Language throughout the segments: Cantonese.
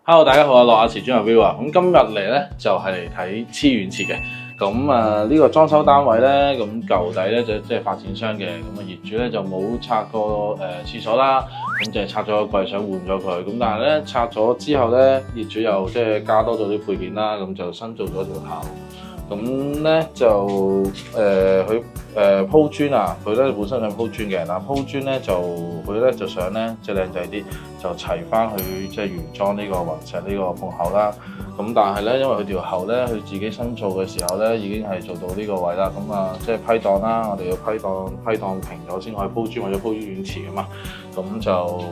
Hello，大家好啊，樂雅詞專業 Will 啊，咁今日嚟咧就係嚟睇黐遠池嘅。咁呢個裝修單位咧，咁舊底咧就即係發展商嘅，咁業主咧就冇拆過廁所啦，咁就係拆咗個櫃想換咗佢，咁但係咧拆咗之後咧，業主又即係加多咗啲配件啦，咁就新做咗條喉。咁咧就佢鋪磚啊，佢咧本身想鋪磚嘅，但係鋪磚咧佢咧就想咧即係靚仔啲，就齊翻去即係原裝呢個雲石呢個鳳口啦。咁但係咧，因為佢條喉咧，佢自己新做嘅時候咧，已經係做到呢個位啦。咁即係批檔啦，我哋要批檔平咗先可以鋪磚或者鋪遠池㗎嘛。咁就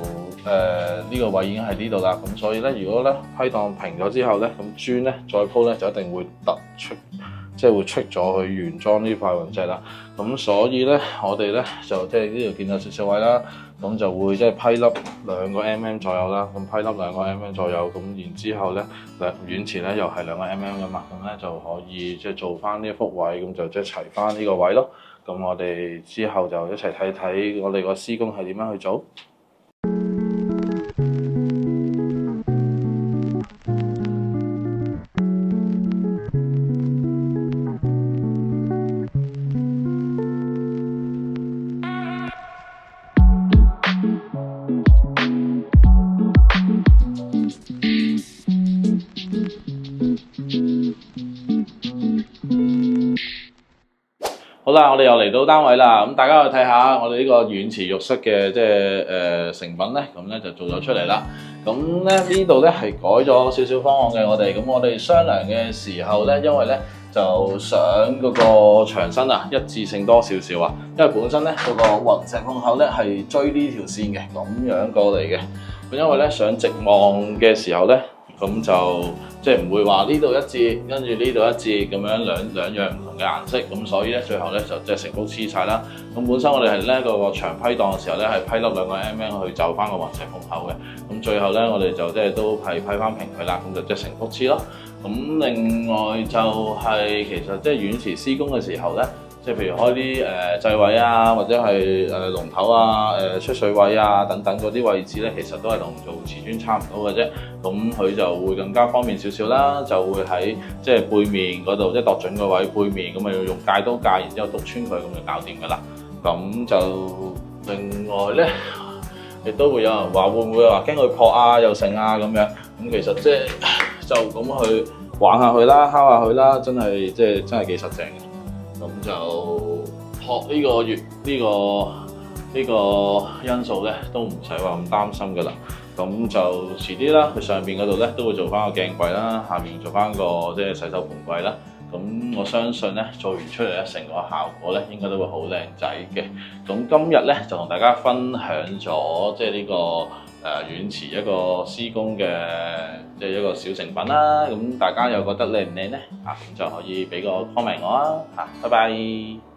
呢個位已經喺呢度啦。咁所以咧，如果咧批檔平咗之後咧，咁磚咧再鋪咧就一定會突出。即係會出咗去原裝呢塊雲石啦，咁所以咧我哋咧就即係呢度見到少少位啦，咁就會即係批粒2個 mm 左右啦，咁批粒2個 mm 左右，咁然之後咧遠池咧又係2個 mm 噶嘛，咁咧就可以即係做翻呢一幅位，咁就即係齊翻呢個位咯。咁我哋之後就一齊睇睇我哋個施工係點樣去做。好啦，我哋又嚟到單位啦，咁大家去睇下我哋呢個遠池浴室嘅即係成品咧，咁咧就做咗出嚟啦。咁咧呢度咧係改咗少少方案嘅，我哋商量嘅時候咧，因為咧就想嗰個牆身啊一致性多少少啊，因為本身咧嗰個雲石鳳口咧係追呢條線嘅，咁樣過嚟嘅。咁因為咧上直望嘅時候咧，咁就即係唔會話呢度一致，跟住呢度一致咁樣兩樣唔同嘅顏色，咁所以咧最後咧就即係成幅黐晒啦。咁本身我哋係咧個牆批檔嘅時候咧係批粒2個 mm 去就翻個雲石鳳口嘅，咁最後咧我哋就即係都係批翻平佢啦，咁就即係成幅黐咯。咁另外就係其實即係遠池施工嘅時候咧，即係譬如開啲掣位啊，或者係龍頭啊、出水位啊等等嗰啲位置咧，其實都係同做瓷磚差唔多嘅啫。咁佢就會更加方便少少啦，就會喺即係背面嗰度，即係度準個位背面，咁啊要用戒刀戒，然之後篤穿佢，咁就搞掂噶啦。咁就另外咧，亦都會有人話會唔會話驚佢破啊、又剩啊咁樣。咁其實即係就咁去玩下佢啦、敲下佢啦，真係真係幾實淨嘅。咁就學呢個月呢個因素咧，都唔使話咁擔心噶啦。咁就遲啲啦，佢上邊嗰度咧都會做翻個鏡櫃啦，下面做翻個即係洗手盆櫃啦。咁我相信咧做完出嚟咧，成個效果咧應該都會好靚仔嘅。咁今日咧就同大家分享咗即係呢個遠池一個施工嘅即係一個小成品啦。咁大家又覺得靚唔靚咧？咁就可以俾個 comment 我啊。拜拜。